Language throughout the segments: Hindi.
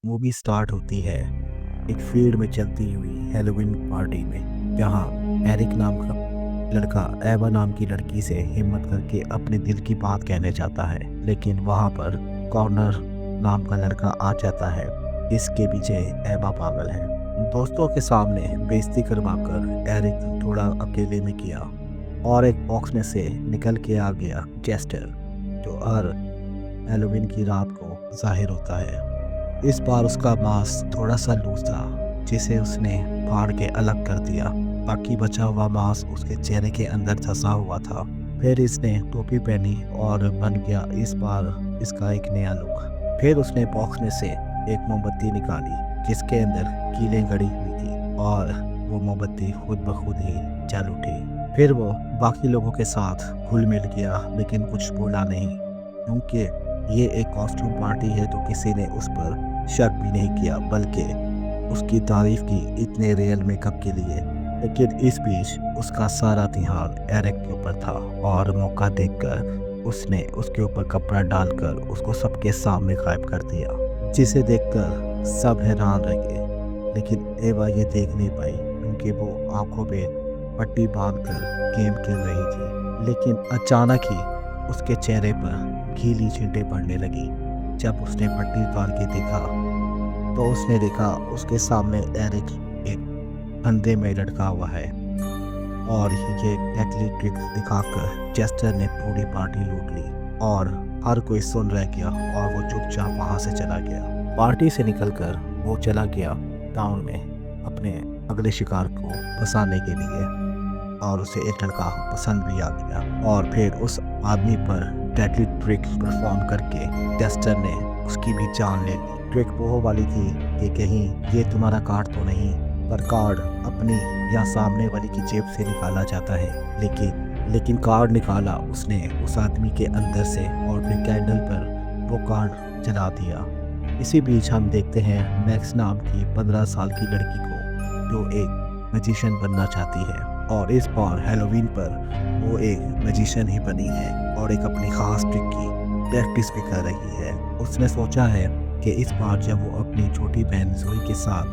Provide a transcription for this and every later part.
मूवी स्टार्ट होती है एक फील्ड में चलती हुई हैलोवीन पार्टी में, जहाँ एरिक नाम का लड़का एवा नाम की लड़की से हिम्मत करके अपने दिल की बात कहने जाता है। लेकिन वहाँ पर कॉर्नर नाम का लड़का आ जाता है। इसके पीछे एवा पागल है। दोस्तों के सामने बेइज्जती करवाकर एरिक थोड़ा अकेले में किया और एक बॉक्स में से निकल के आ गया जेस्टर, जो हर हैलोवीन की रात को जाहिर होता है। इस बार उसका मांस थोड़ा सा लूज था, जिसे उसने फाड़ के अलग कर दिया। बाकी बचा हुआ मांस उसके चेहरे के अंदर धंसा हुआ था। फिर इसने टोपी पहनी और बन गया इस बार इसका एक नया लुक। फिर उसने बॉक्स में से एक मोमबत्ती निकाली, जिसके अंदर कीलें गड़ी हुई थी, और वो मोमबत्ती खुद ब खुद ही जल उठी। फिर वो बाकी लोगों के साथ घुल मिल गया, लेकिन कुछ बोला नहीं, क्योंकि ये एक कॉस्ट्यूम पार्टी है, तो किसी ने उस पर शक भी नहीं किया, बल्कि उसकी तारीफ की इतने रियल मेकअप के लिए। लेकिन इस बीच उसका सारा ध्यान एरिक के ऊपर था, और मौका देखकर उसने उसके ऊपर कपड़ा डालकर उसको सबके सामने गायब कर दिया, जिसे देखकर सब हैरान रह गए। लेकिन एवा ये देख नहीं पाई, क्योंकि वो आंखों पे पट्टी बांधकर गेम खेल रही थी। लेकिन अचानक ही उसके चेहरे पर गीली छींटे पड़ने लगी। जब उसने पट्टी उतार के देखा, तो उसने देखा उसके सामने एरिक एक अंधे में लटका हुआ है, और ये डेडली ट्रिक दिखाकर जेस्टर ने पूरी पार्टी लूट ली, और हर कोई सुन रह गया, और वो चुपचाप वहां से चला गया। पार्टी से निकलकर वो चला गया टाउन में अपने अगले शिकार को फंसाने के लिए, और उसे एक लड़का पसंद भी आ गया। और फिर उस आदमी पर डेडली ट्रिक परफॉर्म करके जेस्टर ने उसकी भी जान ले ली। ट्रिक वो वाली थी कि कहीं ये तुम्हारा कार्ड तो नहीं, पर कार्ड अपनी या सामने वाली की जेब से निकाला जाता है। लेकिन कार्ड निकाला उसने उस आदमी के अंदर से, और फिर कैंडल पर वो कार्ड जला दिया। इसी बीच हम देखते हैं मैक्स नाम की 15 साल की लड़की को, जो एक मैजिशियन बनना चाहती है, और इस बार हैलोवीन पर वो एक मैजिशियन ही बनी है, और एक अपनी खास ट्रिक की प्रैक्टिस भी कर रही है। उसने सोचा है कि इस बार जब वो अपनी छोटी बहन जोई के साथ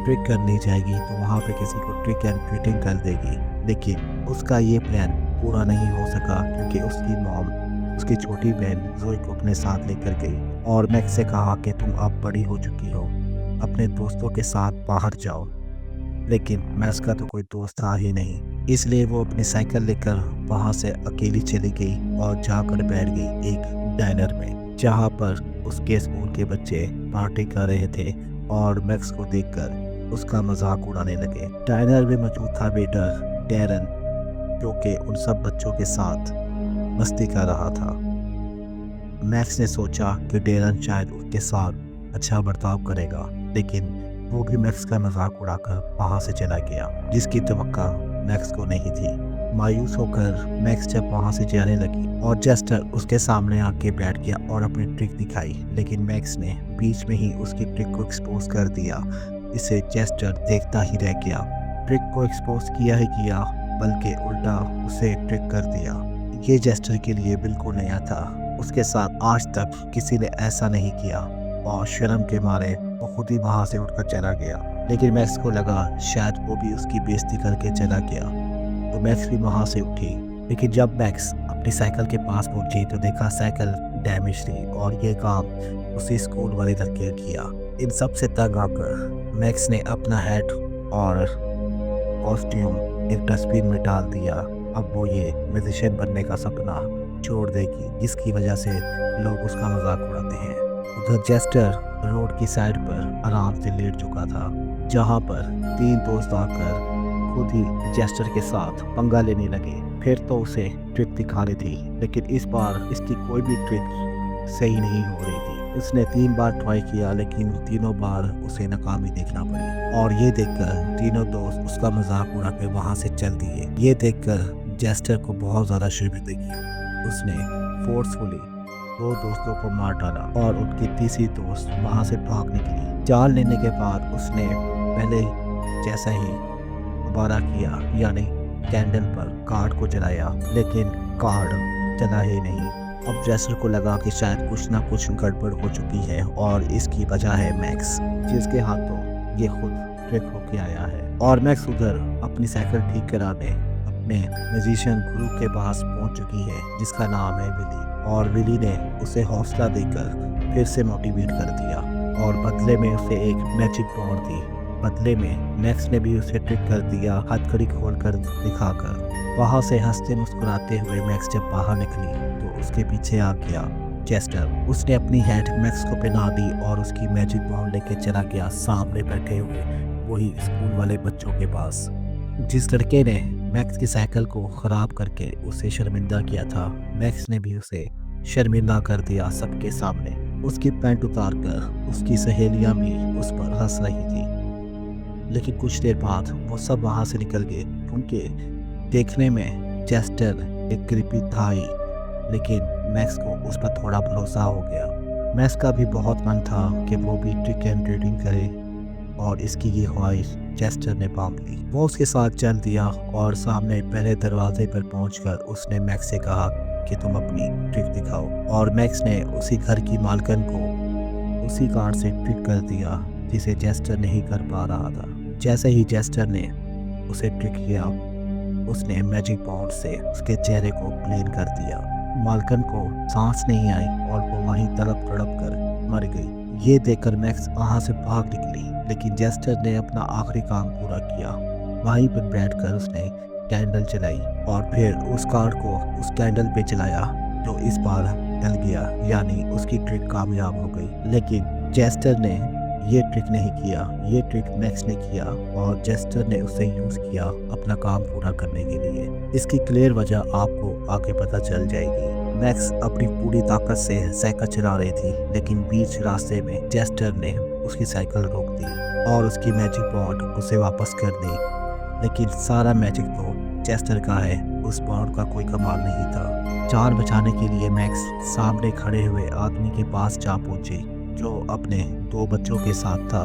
ट्रिक करने जाएगी, तो वहाँ पे किसी को ट्रिक एंड ट्रीटिंग कर देगी। लेकिन उसका ये प्लान पूरा नहीं हो सका, क्योंकि उसकी मॉम उसकी छोटी बहन जोई को अपने साथ लेकर गई, और मैक्स से कहा कि तुम अब बड़ी हो चुकी हो, अपने दोस्तों के साथ बाहर जाओ। लेकिन मैक्स का तो कोई दोस्त था ही नहीं, इसलिए वो अपनी साइकिल लेकर वहाँ से अकेली चली गई और जाकर बैठ गई एक डाइनर में, जहाँ पर उसके स्कूल के बच्चे पार्टी कर रहे थे, और मैक्स को देखकर उसका मजाक उड़ाने लगे। डाइनर में मौजूद था वेटर डैरन, जो कि उन सब बच्चों के साथ मस्ती कर रहा था। मैक्स ने सोचा कि डैरन शायद उसके साथ अच्छा बर्ताव करेगा, लेकिन वो भी मैक्स का मजाक उड़ाकर वहां से चला गया, जिसकी तवक्का मैक्स को नहीं थी। मायूस होकर मैक्स जब वहां से जाने लगी, और जेस्टर उसके सामने आके बैठ गया और अपनी ट्रिक दिखाई, लेकिन मैक्स ने बीच में ही उसकी ट्रिक को एक्सपोज कर दिया। इसे जेस्टर देखता ही रह गया। ट्रिक को एक्सपोज किया ही किया, बल्कि उल्टा उसे ट्रिक कर दिया। ये जेस्टर के लिए बिल्कुल नया था। उसके साथ आज तक किसी ने ऐसा नहीं किया, और शर्म के मारे वो खुद ही वहां से उठकर चला गया। लेकिन मैक्स को लगा शायद वो भी उसकी बेइज्जती करके चला गया, तो मैक्स भी वहां से उठी। लेकिन जब मैक्स अपनी साइकिल के पास पहुंची, तो देखा साइकिल डैमेज थी, और ये काम उसी स्कूल वाले लड़के ने किया। इन सब से तंग आकर मैक्स ने अपना हैट और कॉस्ट्यूम एक डस्टबिन में डाल दिया। अब वो ये म्यूजिशियन बनने का सपना छोड़ देगी, जिसकी वजह से लोग उसका मजाक उड़ाते हैं। उधर जेस्टर रोड की साइड पर आराम से लेट चुका था, जहाँ पर 3 दोस्त आकर खुद ही जेस्टर के साथ पंगा लेने लगे। फिर तो उसे ट्रिक दिखानी थी, लेकिन इस बार इसकी कोई भी ट्रिक सही नहीं हो रही थी। उसने 3 बार ट्राई किया, लेकिन तीनों बार उसे नाकामी देखना पड़ी, और ये देखकर तीनों दोस्त उसका मजाक उड़ा के वहाँ से चल दिए। ये देखकर जेस्टर को बहुत ज़्यादा शर्मिंदगी हुई। उसने फोर्सफुली 2 दोस्तों को मार डाला, और उनकी तीसरी दोस्त वहाँ से भाग निकली। जान लेने के बाद उसने पहले जैसा ही दोबारा किया, यानी कैंडल पर कार्ड को जलाया, लेकिन कार्ड जला ही नहीं। अब जेस्टर को लगा कि शायद कुछ ना कुछ गड़बड़ हो चुकी है और इसकी वजह है मैक्स, जिसके हाथों ये खुद ट्रिक होके आया है। और मैक्स उधर अपनी साइकिल ठीक कराने अपने म्यूजिशियन गुरु के पास पहुंच चुकी है, जिसका नाम है विली। और विली ने उसे हौसला देकर फिर से मोटिवेट कर दिया और बदले में उसे एक मैजिक बॉन्ड दी। बदले में मैक्स ने भी उसे ट्रिक कर दिया, हथकड़ी खोलकर दिखाकर। वहां से हंसते मुस्कुराते हुए मैक्स जब बाहर निकली तो उसके पीछे आ गया चेस्टर। उसने अपनी हैट मैक्स को पहना दी और उसकी मैजिक बॉल लेके चला गया सामने बैठे हुए वही स्कूल वाले बच्चों के पास। जिस लड़के ने मैक्स की साइकिल को खराब करके उसे शर्मिंदा किया था, मैक्स ने भी उसे शर्मिंदा कर दिया सबके सामने। उसकी पैंट उतार कर उसकी सहेलियां भी उस पर हंस रही थी। लेकिन कुछ देर बाद वो सब वहां से निकल गए, क्योंकि देखने में चेस्टर एक क्रीपी था ही, लेकिन मैक्स को उस पर थोड़ा भरोसा हो गया। मैक्स का भी बहुत मन था कि वो भी ट्रिक एंड ट्रीटिंग करे और इसकी ये ख्वाहिश चेस्टर ने पाम ली। वो उसके साथ चल दिया और सामने पहले दरवाजे पर पहुंचकर उसने मैक्स से कहा कि तुम अपनी ट्रिक दिखाओ। और मैक्स ने उसी घर की मालकिन को उसी कार्ड से ट्रिक कर दिया जिसे चेस्टर नहीं कर पा रहा था। जैसे ही चेस्टर ने उसे ट्रिक किया, उसने मैजिक बाउंड से उसके चेहरे को प्लेन कर दिया। मालकिन को सांस नहीं आई और वो वहीं तड़प तड़प कर मर गई। ये देखकर मैक्स वहां से भाग निकली, लेकिन चेस्टर ने अपना आखिरी काम पूरा किया। वहीं पर बैठकर उसने कैंडल जलाई और फिर उस कार्ड को उस कैंडल पे जलाया, जो इस बार जल गया, यानी उसकी ट्रिक कामयाब हो गई। लेकिन चेस्टर ने ये ट्रिक नहीं किया, ये ट्रिक मैक्स ने किया और चेस्टर ने उसे यूज़ किया अपना काम पूरा करने के लिए। इसकी क्लियर वजह आपको आगे पता चल जाएगी। मैक्स अपनी पूरी ताकत से साइकिल चला रही थी, लेकिन बीच रास्ते में चेस्टर ने उसकी साइकिल रोक दी और उसकी मैजिक बॉन्ड उसे वापस कर दी। लेकिन सारा मैजिक तो चेस्टर का है, उस बॉन्ड का कोई कमाल नहीं था। जान बचाने के लिए मैक्स सामने खड़े हुए आदमी के पास जा पहुंचे, जो अपने 2 बच्चों के साथ था।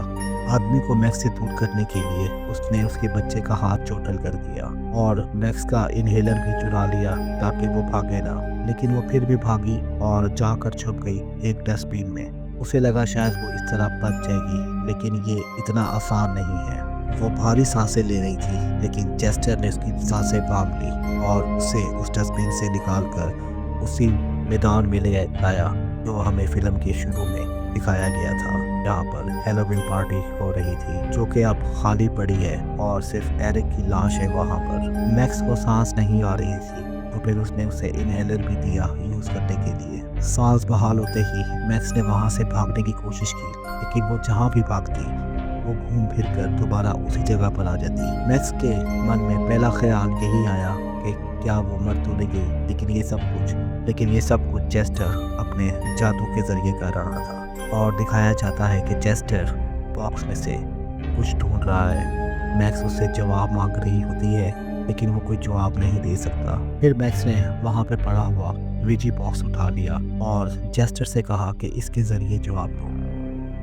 आदमी को मैक्स से दूर करने के लिए उसने उसके बच्चे का हाथ चोटल कर दिया और मैक्स का इनहेलर भी चुरा लिया ताकि वो भागे ना। लेकिन वो फिर भी भागी और जाकर छुप गई एक डस्टबिन में। उसे लगा शायद वो इस तरह बच जाएगी, लेकिन ये इतना आसान नहीं है। वो भारी सांसें ले रही थी, लेकिन चेस्टर ने उसकी सांसें थाम ली और उसे उस डस्टबिन से निकालकर उसी मैदान में ले आया जो हमें फिल्म के शुरू में दिखाया गया था। यहाँ पर हैलोवीन पार्टी हो रही थी, जो कि अब खाली पड़ी है और सिर्फ एरिक की लाश है वहाँ पर। मैक्स को सांस नहीं आ रही थी, तो फिर उसने उसे इनहेलर भी दिया यूज़ करने के लिए। सांस बहाल होते ही मैक्स ने वहाँ से भागने की कोशिश की, लेकिन वो जहाँ भी भागती वो घूम फिर कर दोबारा उसी जगह पर आ जाती। मैक्स के मन में पहला ख्याल यही आया कि क्या वो मर तो नहीं गई, लेकिन ये सब कुछ चेस्टर अपने जादू के जरिए कर रहा था। और दिखाया जाता है कि चेस्टर बॉक्स में से कुछ ढूंढ रहा है। मैक्स उससे जवाब मांग रही होती है, लेकिन वो कोई जवाब नहीं दे सकता। फिर मैक्स ने वहाँ पे पड़ा हुआ वीजी बॉक्स उठा लिया और चेस्टर से कहा कि इसके ज़रिए जवाब दो।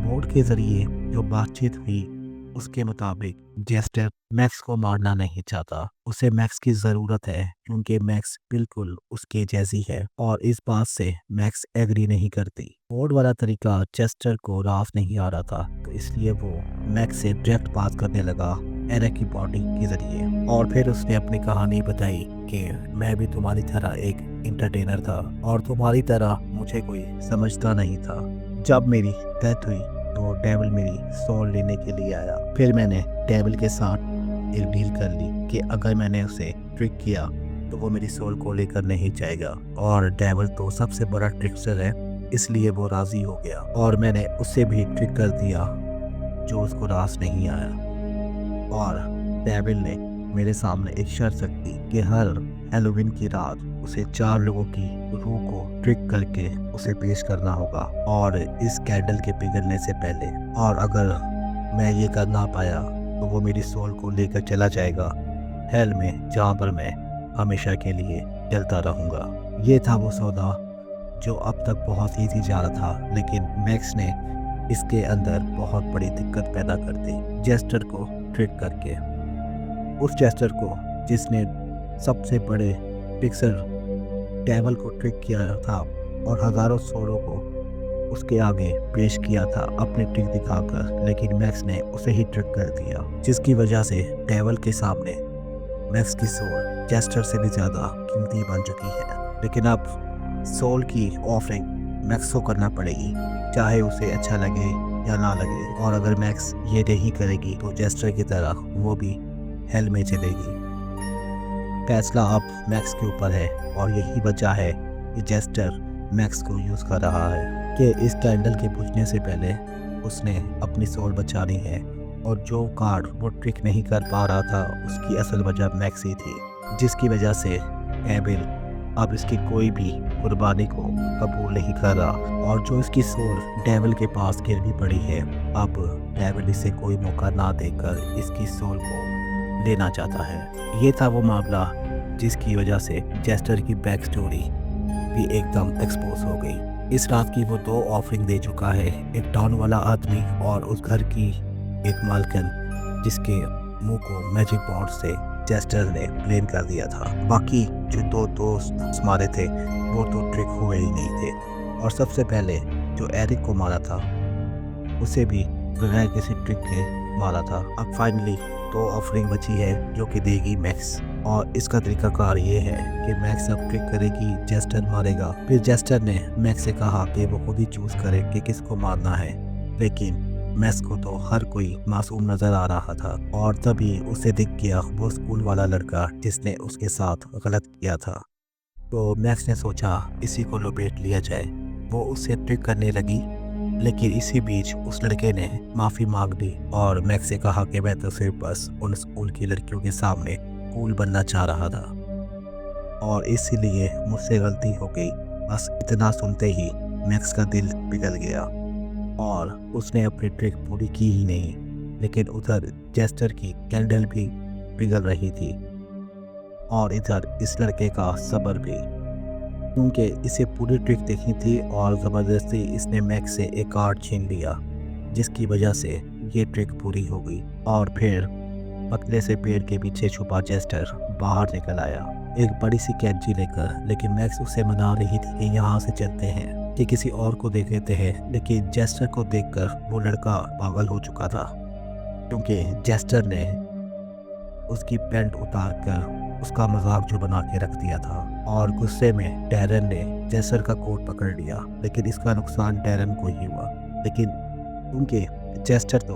बोर्ड के ज़रिए जो बातचीत हुई उसके मुताबिक चेस्टर मैक्स को मारना नहीं चाहता। उसे मैक्स की ज़रूरत है, क्योंकि मैक्स बिल्कुल उसके जैसी है और इस बात से मैक्स एग्री नहीं करती। बोर्ड वाला तरीका चेस्टर को रास नहीं आ रहा था, तो इसलिए वो मैक्स से डायरेक्ट बात करने लगा एरिक की बॉडी के ज़रिए। और फिर उसने अपनी कहानी बताई कि मैं भी तुम्हारी तरह एक इंटरटेनर था और तुम्हारी तरह मुझे कोई समझता नहीं था। जब मेरी डेथ हुई तो डेविल मेरी सोल लेने के लिए आया। फिर मैंने डेविल के साथ एक डील कर ली कि अगर मैंने उसे ट्रिक किया तो वो मेरी सोल को लेकर नहीं जाएगा, और डेविल तो सबसे बड़ा ट्रिकस्टर है, इसलिए वो राज़ी हो गया और मैंने उससे भी ट्रिक कर दिया जो उसको रास नहीं आया। और डेविल ने मेरे सामने एक शर्त रखी कि हर हैलोवीन की रात उसे 4 लोगों की रूह को ट्रिक करके उसे पेश करना होगा, और इस कैंडल के पिघलने से पहले। और अगर मैं ये कर ना पाया तो वो मेरी सोल को लेकर चला जाएगा हेल में, जहाँ पर मैं हमेशा के लिए जलता रहूँगा। ये था वो सौदा जो अब तक बहुत ईजी जा रहा था, लेकिन मैक्स ने इसके अंदर बहुत बड़ी दिक्कत पैदा कर दी चेस्टर को ट्रिक करके। उस चेस्टर को जिसने सबसे बड़े पिक्सर डेविल को ट्रिक किया था, और हजारों सोलों को उसके आगे पेश किया था अपनी ट्रिक दिखाकर, लेकिन मैक्स ने उसे ही ट्रिक कर दिया, जिसकी वजह से डेविल के सामने मैक्स की सोल चेस्टर से भी ज़्यादा कीमती बन चुकी है। लेकिन अब सोल की ऑफरिंग मैक्स को करना पड़ेगी, चाहे उसे अच्छा लगे या ना लगे। और अगर मैक्स ये नहीं करेगी तो चेस्टर की तरह वो भी हेल में चलेगी। फैसला अब मैक्स के ऊपर है और यही वजह है कि चेस्टर मैक्स को यूज़ कर रहा है कि इस कैंडल के बुझने से पहले उसने अपनी सोल बचानी है। और जो कार्ड वो ट्रिक नहीं कर पा रहा था उसकी असल वजह मैक्स ही थी, जिसकी वजह से एबिल अब इसकी कोई भी कुर्बानी को कबूल नहीं कर रहा। और जो इसकी सोल डेविल के पास गिर भी पड़ी है, अब डेविल इसे कोई मौका ना देकर इसकी सोल को लेना चाहता है। ये था वो मामला जिसकी वजह से चेस्टर की बैक स्टोरी भी एकदम एक्सपोज हो गई। इस रात की वो 2 ऑफरिंग दे चुका है, एक टाउन वाला आदमी और उस घर की एक मालकिन जिसके मुंह को मैजिक बॉन्ड से चेस्टर ने प्लेन कर दिया था। बाकी जो 2 दोस्त मारे थे वो तो ट्रिक हुए ही नहीं थे। और सबसे पहले जो एरिक को मारा था उसे भी बगैर किसी ट्रिक के मारा था। अब फाइनली 2 ऑफरिंग बची है जो कि देगी मैक्स, और इसका तरीकाकार ये है कि मैक्स अब ट्रिक करेगी, चेस्टर मारेगा। फिर चेस्टर ने मैक्स से कहा कि वो खुद ही चूज करे कि किसको मारना है, लेकिन मैक्स को तो हर कोई मासूम नजर आ रहा था। और तभी उसे दिख गया वो स्कूल वाला लड़का जिसने उसके साथ गलत किया था। तो मैक्स ने सोचा इसी को लपेट लिया जाए। वो उससे ट्रिक करने लगी, लेकिन इसी बीच उस लड़के ने माफ़ी मांग ली और मैक्स से कहा कि मैं तो सिर्फ बस उन स्कूल की लड़कियों के सामने कूल बनना चाह रहा था और इसीलिए मुझसे गलती हो गई। बस इतना सुनते ही मैक्स का दिल पिघल गया और उसने अपनी ट्रिक पूरी की ही नहीं। लेकिन उधर चेस्टर की कैंडल भी पिघल रही थी और इधर इस लड़के का सब्र भी, क्योंकि इसे पूरी ट्रिक देखी थी और ज़बरदस्ती इसने मैक्स से एक कार्ड छीन लिया, जिसकी वजह से ये ट्रिक पूरी हो गई। और फिर पतले से पेड़ के पीछे छुपा चेस्टर बाहर निकल आया एक बड़ी सी कैंची लेकर। लेकिन मैक्स उसे मना रही थी कि यहाँ से चलते हैं, कि किसी और को देख लेते हैं। लेकिन चेस्टर को देखकर वो लड़का पागल हो चुका था, क्योंकि चेस्टर ने उसकी पैंट उतार कर उसका मजाक जो बना के रख दिया था। और गुस्से में डैरन ने चेस्टर का कोट पकड़ लिया, लेकिन इसका नुकसान डैरन को ही हुआ। लेकिन उनके चेस्टर तो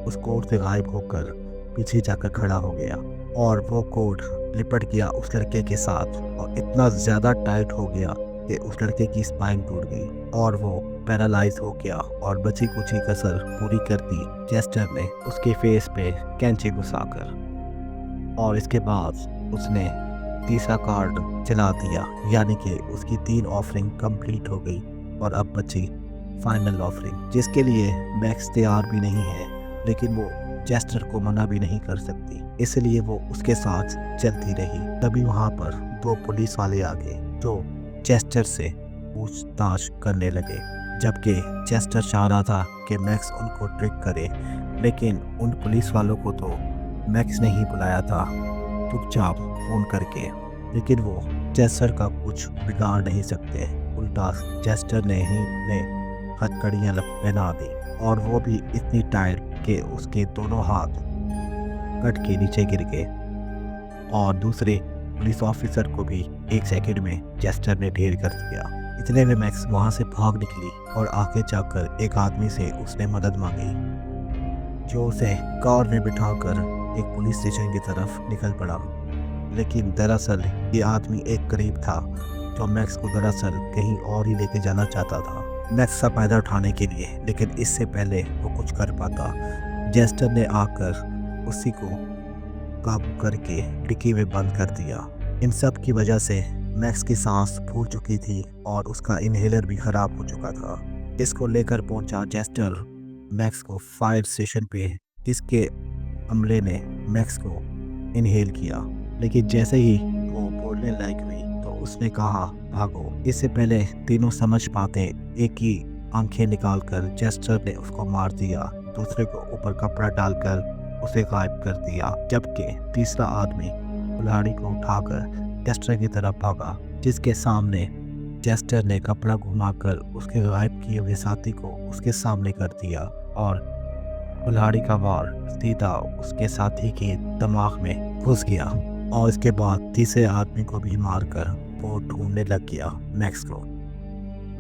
उस कोट से गायब होकर पीछे जाकर खड़ा हो गया और वो कोट लिपट गया उस लड़के के साथ और इतना ज़्यादा टाइट हो गया कि उस लड़के की स्पाइन टूट गई और वो पैरालाइज हो गया। और बची कुची कसर पूरी कर दी चेस्टर ने उसके फेस पे कैंची घुसाकर। और इसके बाद उसने तीसरा कार्ड चला दिया, यानी कि उसकी 3 ऑफरिंग कंप्लीट हो गई और अब बची फाइनल ऑफरिंग, जिसके लिए मैक्स तैयार भी नहीं है। लेकिन वो चेस्टर को मना भी नहीं कर सकती, इसलिए वो उसके साथ चलती रही। तभी वहाँ पर 2 पुलिस वाले आ गए जो चेस्टर से पूछताछ करने लगे, जबकि चेस्टर चाह रहा था कि मैक्स उनको ट्रिक करे। लेकिन उन पुलिस वालों को तो मैक्स ने ही बुलाया था चुपचाप फोन करके, लेकिन वो चेस्टर का कुछ बिगाड़ नहीं सकते। उल्टा चेस्टर ने ही हथकड़ियाँ पहना दी और वो भी इतनी टाइट कि उसके दोनों हाथ कट के नीचे गिर गए। और दूसरे पुलिस ऑफिसर को भी 1 सेकंड में चेस्टर ने ढेर कर दिया। इतने में मैक्स वहाँ से भाग निकली और आगे जाकर एक आदमी से उसने मदद मांगी, जो उसे कार में बिठाकर एक पुलिस स्टेशन की तरफ निकल पड़ा। लेकिन दरअसल ये आदमी एक गरीब था जो मैक्स को दरअसल कहीं और ही लेके जाना चाहता था मैक्स का फायदा उठाने के लिए। लेकिन इससे पहले वो कुछ कर पाता, चेस्टर ने आकर उसी को काबू करके डिक्की में बंद कर दिया। इन सब की वजह से मैक्स की सांस फूल चुकी थी और उसका इनहेलर भी खराब हो चुका था। इसको लेकर पहुंचा चेस्टर मैक्स को फायर स्टेशन पे, जिसके अमले ने मैक्स को इनहेल किया। लेकिन जैसे ही वो बोलने लायक हुई तो उसने कहा भागो। इससे पहले तीनों समझ पाते एक ही आंखें निकालकर चेस्टर ने उसको मार दिया, दूसरे को ऊपर कपड़ा डालकर उसे गायब कर दिया, जबकि तीसरा आदमी कुल्हाड़ी को उठाकर चेस्टर की तरफ भागा, जिसके सामने चेस्टर ने कपड़ा घुमाकर उसके गायब किए हुए साथी को उसके सामने कर दिया और कुल्हाड़ी का वार सीधा उसके साथी के दिमाग में घुस गया और इसके बाद तीसरे आदमी को भी मारकर वो ढूंढने लग गया मैक्स को।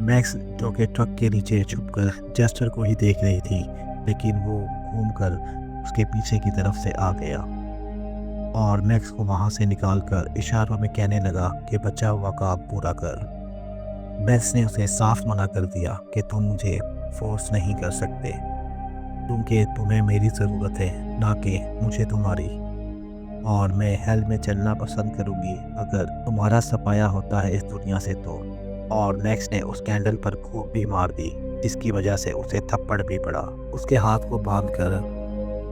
मैक्स जो कि ट्रक के नीचे छुपकर चेस्टर को ही देख रही थी, लेकिन वो घूमकर उसके पीछे की तरफ से आ गया और मैक्स को वहां से निकालकर इशारों में कहने लगा कि बचा हुआ काम पूरा कर। मैक्स ने उसे साफ मना कर दिया कि तुम मुझे फोर्स नहीं कर सकते, क्योंकि तुम्हें मेरी ज़रूरत है ना कि मुझे तुम्हारी, और मैं हेल में चलना पसंद करूंगी अगर तुम्हारा सफाया होता है इस दुनिया से तो। और मैक्स ने उस कैंडल पर खूब भी मार दी, जिसकी वजह से उसे थप्पड़ भी पड़ा। उसके हाथ को बांधकर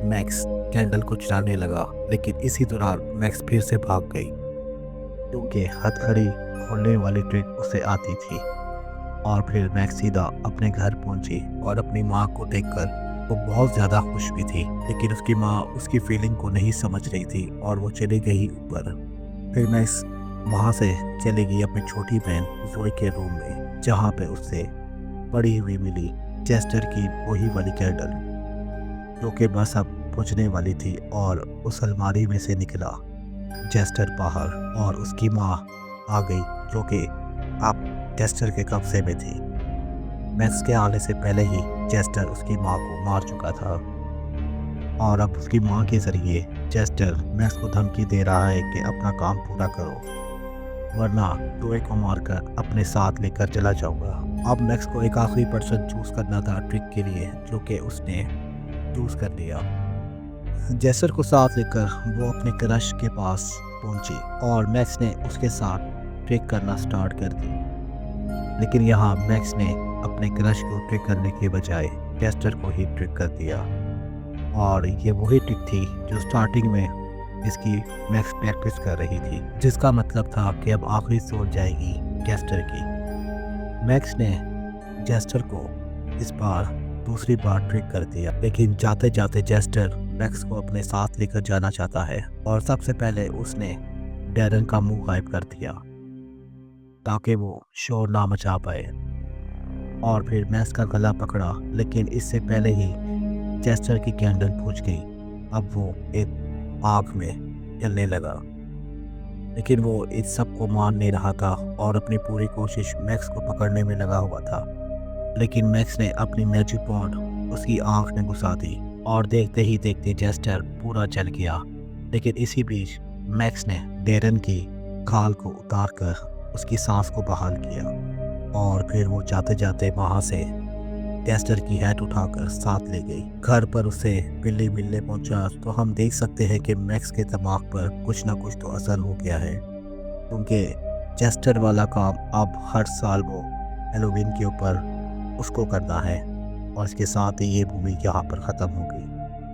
मैक्स कैंडल को चलाने लगा, लेकिन इसी दौरान मैक्स फिर से भाग गई, क्योंकि हथकड़ी खोलने वाली ट्रिक उसे आती थी। और फिर मैक्स सीधा अपने घर पहुंची और अपनी माँ को देखकर वो बहुत ज़्यादा खुश भी थी, लेकिन उसकी माँ उसकी फीलिंग को नहीं समझ रही थी और वो चली गई ऊपर। फिर मैक्स वहाँ से चली गई अपनी छोटी बहन जोई के रूम में, जहाँ पे उससे पड़ी हुई मिली चेस्टर की वही वाली कैंडल, जो कि बस अब बुझने वाली थी। और उस अलमारी में से निकला चेस्टर बाहर और उसकी माँ आ गई, जो कि अब चेस्टर के कब्जे में थी। मैक्स के आने से पहले ही चेस्टर उसकी माँ को मार चुका था और अब उसकी माँ के जरिए चेस्टर मैक्स को धमकी दे रहा है कि अपना काम पूरा करो, वरना जोई को मारकर अपने साथ लेकर चला जाऊंगा। अब मैक्स को एक आखिरी पर्सन चूज करना था ट्रिक के लिए, जो कि उसने चूज कर लिया। चेस्टर को साथ लेकर वो अपने क्रश के पास पहुंची और मैक्स ने उसके साथ ट्रिक करना स्टार्ट कर दी। लेकिन यहाँ मैक्स ने अपने क्रश को ट्रिक करने के बजाय चेस्टर को ही ट्रिक कर दिया, और ये वही ट्रिक थी जो स्टार्टिंग में इसकी मैक्स प्रैक्टिस कर रही थी, जिसका मतलब था कि अब आखिरी सोच जाएगी चेस्टर की। मैक्स ने चेस्टर को इस बार दूसरी बार ट्रिक कर दिया, लेकिन जाते जाते चेस्टर मैक्स को अपने साथ लेकर जाना चाहता है और सबसे पहले उसने डैरन का मुंह गायब कर दिया ताकि वो शोर ना मचा पाए, और फिर मैक्स का गला पकड़ा, लेकिन इससे पहले ही चेस्टर की कैंडल बुझ गई। अब वो एक आग में जलने लगा, लेकिन वो इस सब को मान नहीं रहा था और अपनी पूरी कोशिश मैक्स को पकड़ने में लगा हुआ था। लेकिन मैक्स ने अपनी मैजिक पॉड उसकी आंख में घुसा दी और देखते ही देखते चेस्टर पूरा जल गया। लेकिन इसी बीच मैक्स ने डैरन की खाल को उतार कर उसकी सांस को बहाल किया, और फिर वो जाते जाते वहाँ से चेस्टर की हैट उठाकर साथ ले गई। घर पर उसे बिल्ली मिलने पहुंचा तो हम देख सकते हैं कि मैक्स के दिमाग पर कुछ ना कुछ तो असर हो गया है, क्योंकि चेस्टर वाला काम अब हर साल वो हैलोवीन के ऊपर उसको करना है। और इसके साथ ही ये मूवी यहाँ पर ख़त्म हो गई।